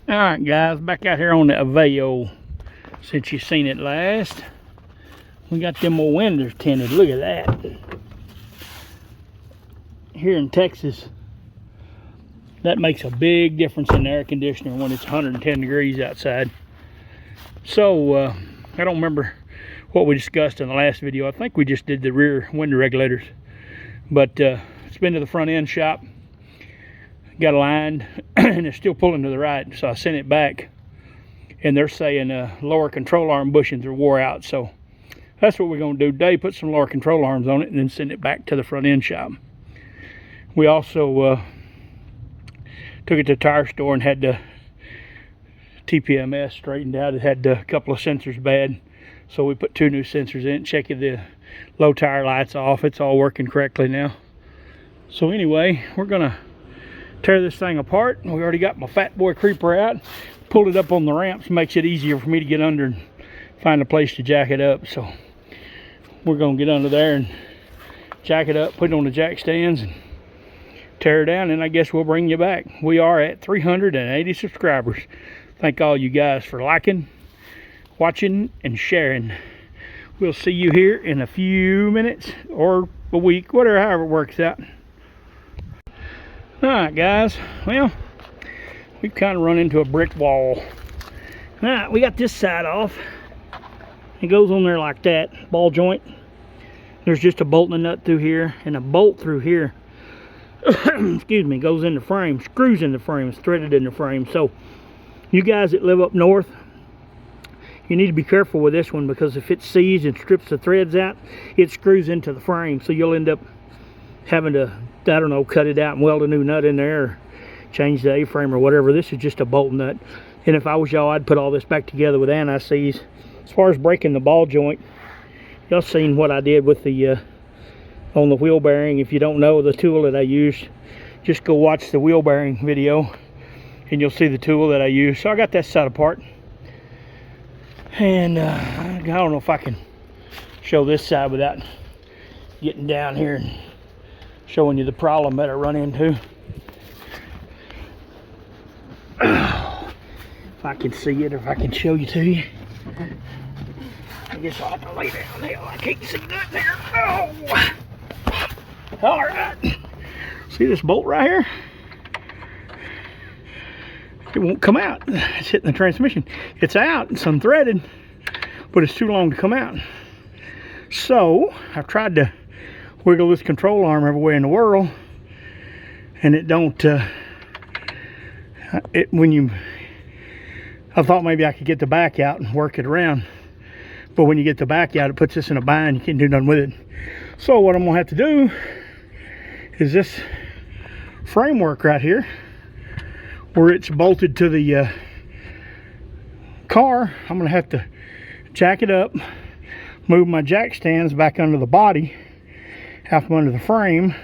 Alright guys, back out here on the Aveo since you seen it last. We got them old windows tinted. Look at that. Here in Texas, that makes a big difference in the air conditioner when it's 110 degrees outside. So I don't remember what we discussed in the last video. I think we just did the rear window regulators, but it's been to the front end shop, got aligned and it's still pulling to the right, so I sent it back and they're saying lower control arm bushings are wore out. So that's what we're going to do today, put some lower control arms on it and then send it back to the front end shop. We also took it to the tire store and had the TPMS straightened out. It had a couple of sensors bad, so we put 2 new sensors in, checking the low tire lights off. It's all working correctly now. So anyway, we're gonna tear this thing apart. We already got my fat boy creeper out, pulled it up on the ramps, makes it easier for me to get under and find a place to jack it up. So we're gonna get under there and jack it up, put it on the jack stands and tear it down, and I guess we'll bring you back. We are at 380 subscribers. Thank all you guys for liking, watching, and sharing. We'll see you here in a few minutes or a week, whatever, however it works out. Alright guys, well, we've kind of run into a brick wall. Alright, we got this side off. It goes on there like that, ball joint. There's just a bolt and a nut through here, and a bolt through here, excuse me, goes in the frame, screws in the frame, it's threaded in the frame. So you guys that live up north, you need to be careful with this one, because if it seized and strips the threads out, it screws into the frame. So you'll end up having to, I don't know, cut it out and weld a new nut in there, or change the A-frame or whatever. This is just a bolt nut. And if I was y'all, I'd put all this back together with anti-seize. As far as breaking the ball joint, y'all seen what I did with the on the wheel bearing. If you don't know the tool that I used, just go watch the wheel bearing video and you'll see the tool that I used. So I got that side apart, and I don't know if I can show this side without getting down here and showing you the problem that I run into. If I can see it, or if I can show you to you. I guess I'll have to lay down there. I can't see that there. Oh! Alright. See this bolt right here? It won't come out. It's hitting the transmission. It's out. It's unthreaded, but it's too long to come out. So I've tried to wiggle this control arm every way in the world, and it don't. I thought maybe I could get the back out and work it around, but when you get the back out, it puts this in a bind. You can't do nothing with it. So what I'm gonna have to do is this framework right here, where it's bolted to the car. I'm gonna have to jack it up, move my jack stands back under the body, out from under the frame.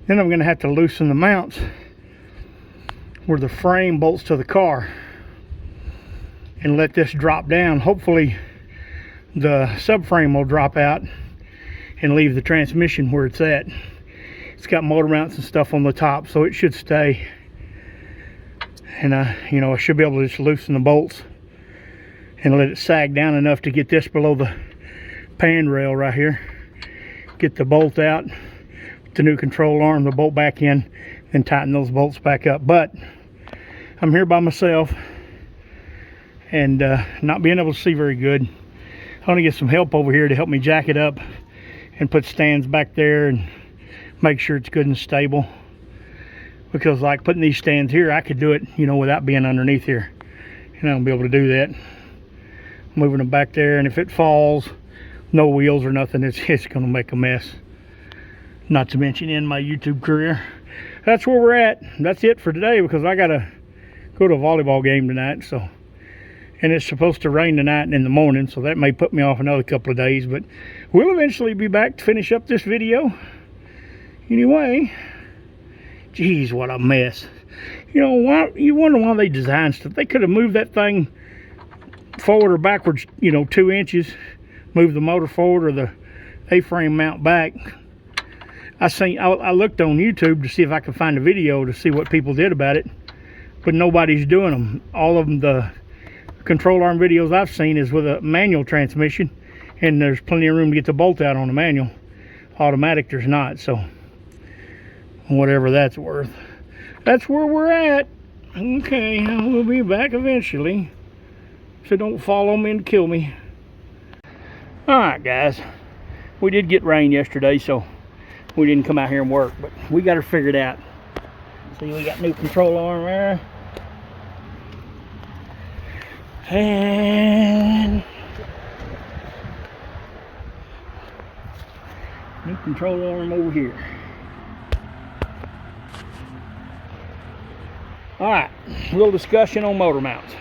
Then I'm gonna have to loosen the mounts where the frame bolts to the car, and let this drop down. Hopefully the subframe will drop out and leave the transmission where it's at. It's got motor mounts and stuff on the top, so it should stay. And you know, I should be able to just loosen the bolts and let it sag down enough to get this below the pan rail right here. Get the bolt out, the new control arm, the bolt back in, and tighten those bolts back up. But I'm here by myself, and not being able to see very good. I want to get some help over here to help me jack it up and put stands back there and make sure it's good and stable. Because like putting these stands here, I could do it, you know, without being underneath here. And I won't be able to do that. Moving them back there, and if it falls, no wheels or nothing, it's going to make a mess. Not to mention in my YouTube career. That's where we're at. That's it for today, because I got to go to a volleyball game tonight. So, and it's supposed to rain tonight and in the morning, so that may put me off another couple of days, but we'll eventually be back to finish up this video. Anyway, geez, what a mess. You know, why, you wonder why they designed stuff. They could have moved that thing forward or backwards, you know, 2 inches, move the motor forward or the A-frame mount back. I looked on YouTube to see if I could find a video to see what people did about it, but nobody's doing them. All of them, the control arm videos I've seen is with a manual transmission, and there's plenty of room to get the bolt out on the manual. Automatic there's not, so whatever that's worth. That's where we're at. Okay, we'll be back eventually, so don't follow me and kill me. Alright guys, we did get rain yesterday, so we didn't come out here and work, but we got it figured out. See, we got new control arm there. And new control arm over here. Alright, a little discussion on motor mounts.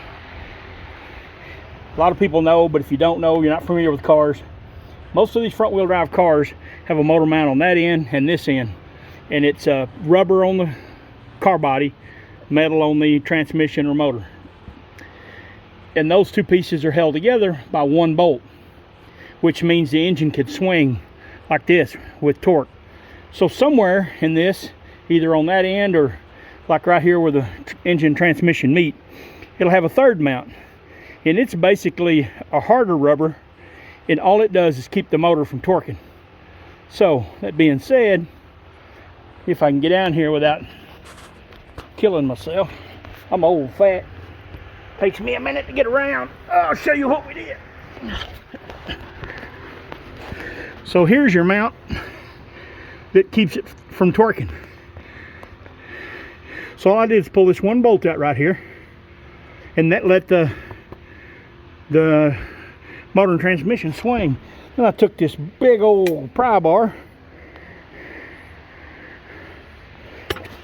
A lot of people know, but if you don't know, you're not familiar with cars, most of these front wheel drive cars have a motor mount on that end and this end. And it's rubber on the car body, metal on the transmission or motor. And those two pieces are held together by one bolt, which means the engine could swing like this with torque. So somewhere in this, either on that end or like right here where the engine transmission meet, it'll have a third mount. And it's basically a harder rubber, and all it does is keep the motor from torquing. So that being said, if I can get down here without killing myself, I'm old fat. Takes me a minute to get around. I'll show you what we did. So here's your mount that keeps it from torquing. So all I did is pull this one bolt out right here, and that let the motor and transmission swing. Then I took this big old pry bar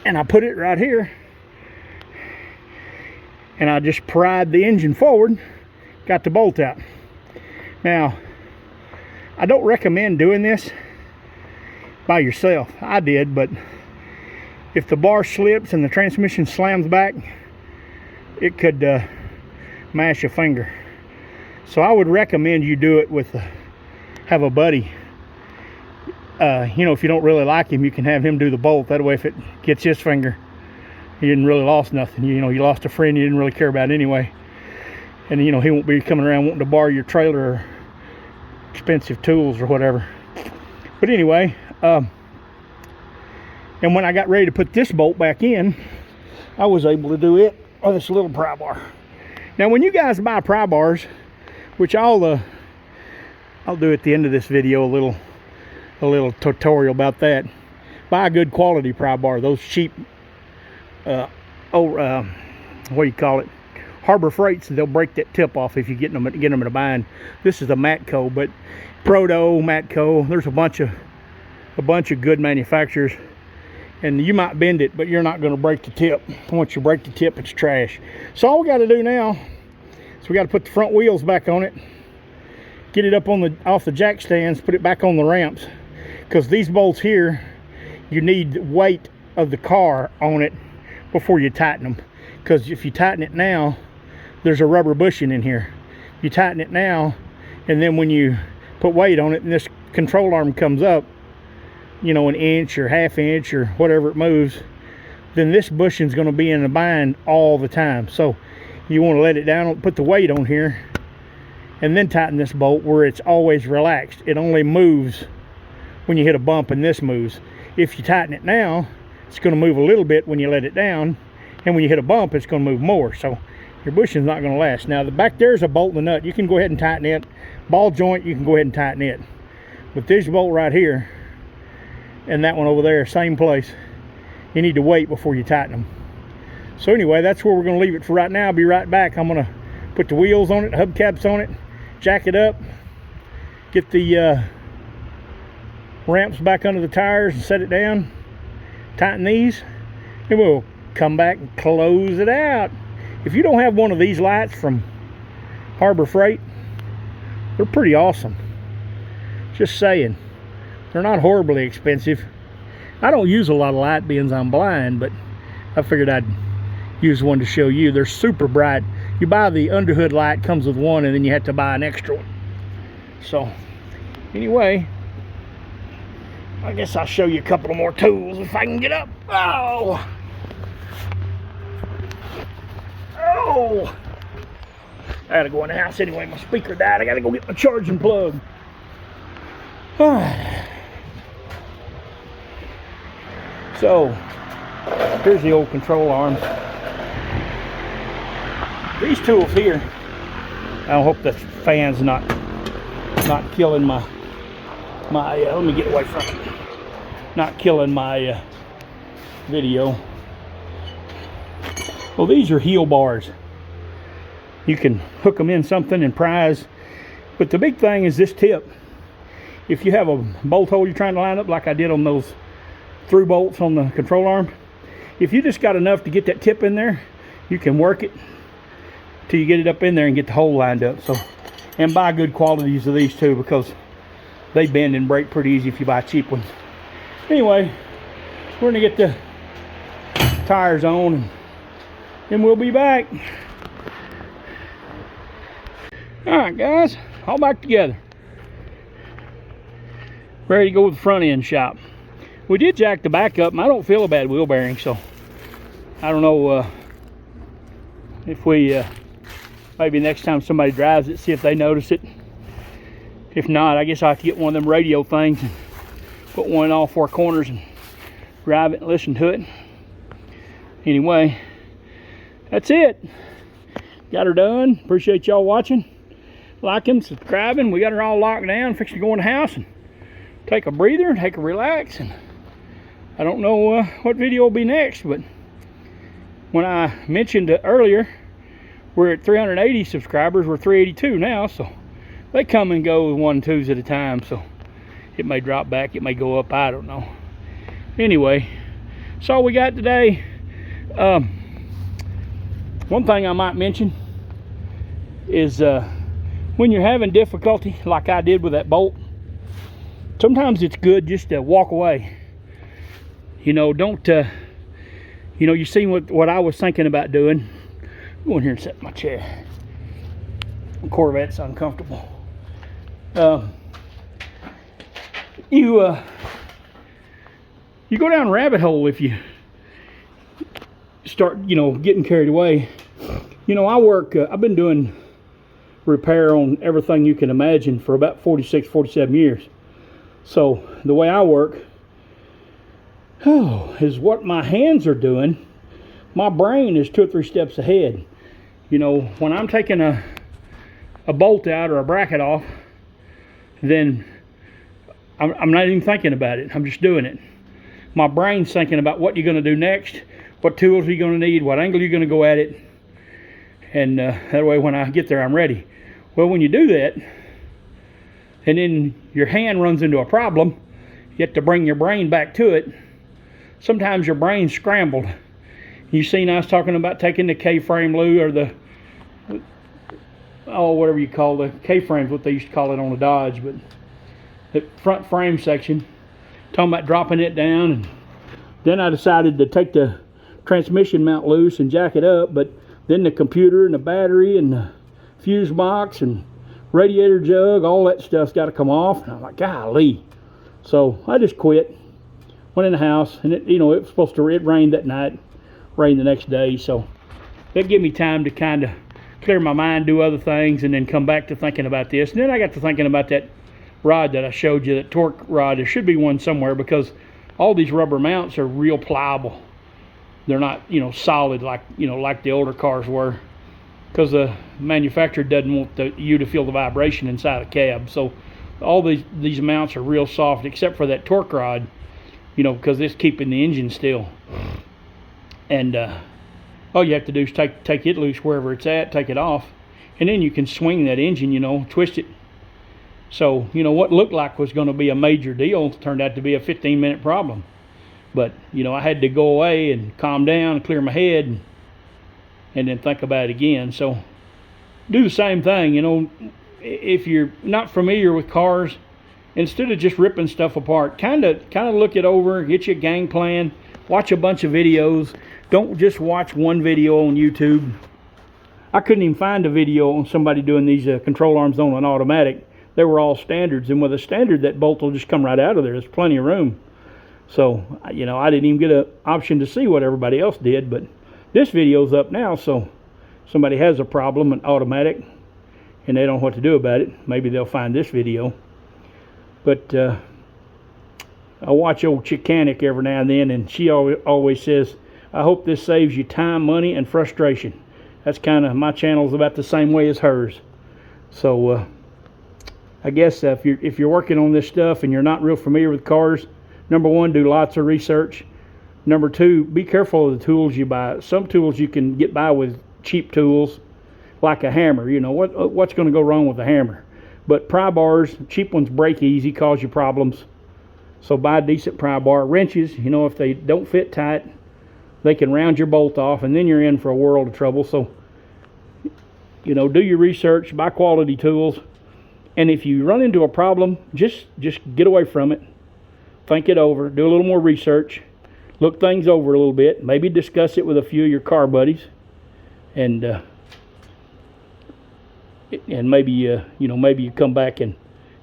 and I put it right here, and I just pried the engine forward, got the bolt out. Now, I don't recommend doing this by yourself. I did, but if the bar slips and the transmission slams back, it could mash a finger. So I would recommend you do it with have a buddy. You know, if you don't really like him, you can have him do the bolt. That way, if it gets his finger, you didn't really lost nothing. You know, you lost a friend you didn't really care about anyway. And you know, he won't be coming around wanting to borrow your trailer or expensive tools or whatever. But anyway, and when I got ready to put this bolt back in, I was able to do it with this little pry bar. Now, when you guys buy pry bars, which I'll do at the end of this video a little tutorial about that. Buy a good quality pry bar. Those cheap, what do you call it? Harbor Freights, they'll break that tip off if you get them in a bind. This is a Matco, but Proto, Matco, there's a bunch of good manufacturers, and you might bend it, but you're not going to break the tip. Once you break the tip, it's trash. So all we got to do now, so we got to put the front wheels back on it, get it up on off the jack stands, put it back on the ramps, because these bolts here, you need the weight of the car on it before you tighten them. Because if you tighten it now, there's a rubber bushing in here. You tighten it now, and then when you put weight on it and this control arm comes up, you know, an inch or half inch or whatever it moves, then this bushing's going to be in a bind all the time. So you want to let it down, put the weight on here, and then tighten this bolt where it's always relaxed. It only moves when you hit a bump, and this moves. If you tighten it now, it's going to move a little bit when you let it down, and when you hit a bump, it's going to move more. So your bushing's not going to last. Now, the back there's a bolt and a nut. You can go ahead and tighten it. Ball joint, you can go ahead and tighten it. But this bolt right here and that one over there, same place. You need to wait before you tighten them. So anyway, that's where we're going to leave it for right now. I'll be right back. I'm going to put the wheels on it, hubcaps on it, jack it up, get the ramps back under the tires and set it down, tighten these, and we'll come back and close it out. If you don't have one of these lights from Harbor Freight, they're pretty awesome. Just saying. They're not horribly expensive. I don't use a lot of light being I'm blind, but I figured I'd use one to show you. They're super bright. You buy the underhood light, comes with one, and then you have to buy an extra one. So anyway, I guess I'll show you a couple of more tools if I can get up. Oh! control. I gotta go in the house anyway. My speaker died. I gotta go get my charging plug. So, here's the old control arms. These tools here, I hope the fan's not killing my let me get away from it. Not killing my video. Well, these are heel bars. You can hook them in something and prise. But the big thing is this tip. If you have a bolt hole you're trying to line up, like I did on those through bolts on the control arm, if you just got enough to get that tip in there, you can work it till you get it up in there and get the hole lined up. So, and buy good qualities of these too, because they bend and break pretty easy if you buy cheap ones. Anyway, we're gonna get the tires on and then we'll be back. All right, guys, all back together. Ready to go with the front end shop. We did jack the back up, and I don't feel a bad wheel bearing, so I don't know if we maybe next time somebody drives it, see if they notice it. If not, I guess I'll have to get one of them radio things and put one in all four corners and drive it and listen to it. Anyway, that's it. Got her done. Appreciate y'all watching, liking, subscribing. We got her all locked down, fixing to go in the house and take a breather, take a relax. And I don't know what video will be next, but when I mentioned earlier, we're at 380 subscribers. We're 382 now, so they come and go with 1 and 2s at a time. So it may drop back, it may go up, I don't know. Anyway, that's all we got today. One thing I might mention is when you're having difficulty, like I did with that bolt, sometimes it's good just to walk away. You know, don't, you know, you see what I was thinking about doing. Go in here and sit in my chair. The Corvette's uncomfortable. You go down a rabbit hole if you start, you know, getting carried away. You know, I've been doing repair on everything you can imagine for about 46, 47 years. So the way I work is what my hands are doing. My brain is 2 or 3 steps ahead. You know, when I'm taking a bolt out or a bracket off, then I'm not even thinking about it. I'm just doing it. My brain's thinking about what you're going to do next, what tools are you going to need, what angle you're going to go at it, and that way when I get there I'm ready. Well, when you do that and then your hand runs into a problem, you have to bring your brain back to it. Sometimes your brain's scrambled. You seen I was talking about taking the K-frame loop, or the, oh, whatever you call the K-frames, what they used to call it on the Dodge, but the front frame section, talking about dropping it down. And then I decided to take the transmission mount loose and jack it up, but then the computer and the battery and the fuse box and radiator jug, all that stuff's got to come off. And I'm like, golly. So I just quit, went in the house, and it, you know, it was supposed to, it rained that night, rained the next day, so that gave me time to kind of clear my mind, do other things, and then come back to thinking about this. And then I got to thinking about that rod that I showed you, that torque rod. There should be one somewhere, because all these rubber mounts are real pliable. They're not, you know, solid like, you know, like the older cars were, because the manufacturer doesn't want you to feel the vibration inside the cab. So all these mounts are real soft, except for that torque rod, you know, because it's keeping the engine still. And all you have to do is take it loose wherever it's at, take it off, and then you can swing that engine, you know, twist it. So, you know, what looked like was going to be a major deal turned out to be a 15-minute problem. But, you know, I had to go away and calm down and clear my head and then think about it again. So do the same thing. You know, if you're not familiar with cars, instead of just ripping stuff apart, kind of look it over, get you a game plan, watch a bunch of videos. Don't just watch one video on YouTube. I couldn't even find a video on somebody doing these control arms on an automatic. They were all standards, and with a standard, that bolt will just come right out of there. There's plenty of room. So, you know, I didn't even get an option to see what everybody else did, but this video's up now, so somebody has a problem, an automatic, and they don't know what to do about it, maybe they'll find this video. But I watch old Chickanic every now and then, and she always says, I hope this saves you time, money, and frustration. That's kind of, my channel's about the same way as hers. So I guess if you're working on this stuff and you're not real familiar with cars, number one, do lots of research. Number two, be careful of the tools you buy. Some tools you can get by with cheap tools, like a hammer. You know, what's going to go wrong with a hammer? But pry bars, cheap ones break easy, cause you problems. So buy a decent pry bar. Wrenches, you know, if they don't fit tight, they can round your bolt off, and then you're in for a world of trouble. So, you know, do your research, buy quality tools, and if you run into a problem, just get away from it. Think it over, do a little more research, look things over a little bit, maybe discuss it with a few of your car buddies, and maybe you know, maybe you come back and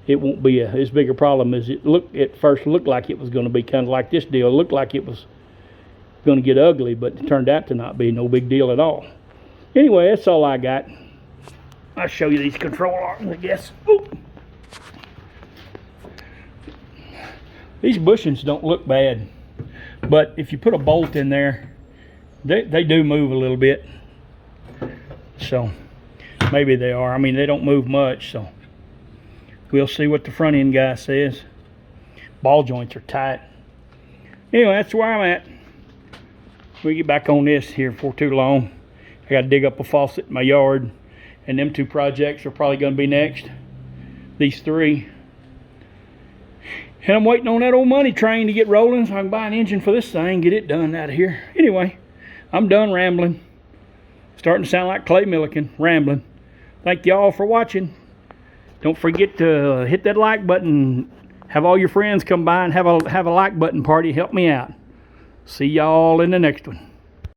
it won't be as big a problem as it first looked like it was going to be. Kind of like this deal, it looked like it was going to get ugly, but it turned out to not be no big deal at all. Anyway, that's all I got. I'll show you these control arms, I guess. Ooh. These bushings don't look bad, but if you put a bolt in there, they do move a little bit. So maybe they are. I mean, they don't move much, so we'll see what the front end guy says. Ball joints are tight. Anyway, that's where I'm at. We'll get back on this here before too long. I got to dig up a faucet in my yard, and them two projects are probably going to be next. These three. And I'm waiting on that old money train to get rolling so I can buy an engine for this thing, get it done out of here. Anyway, I'm done rambling. Starting to sound like Clay Milliken, rambling. Thank y'all for watching. Don't forget to hit that like button. Have all your friends come by and have a like button party. Help me out. See y'all in the next one.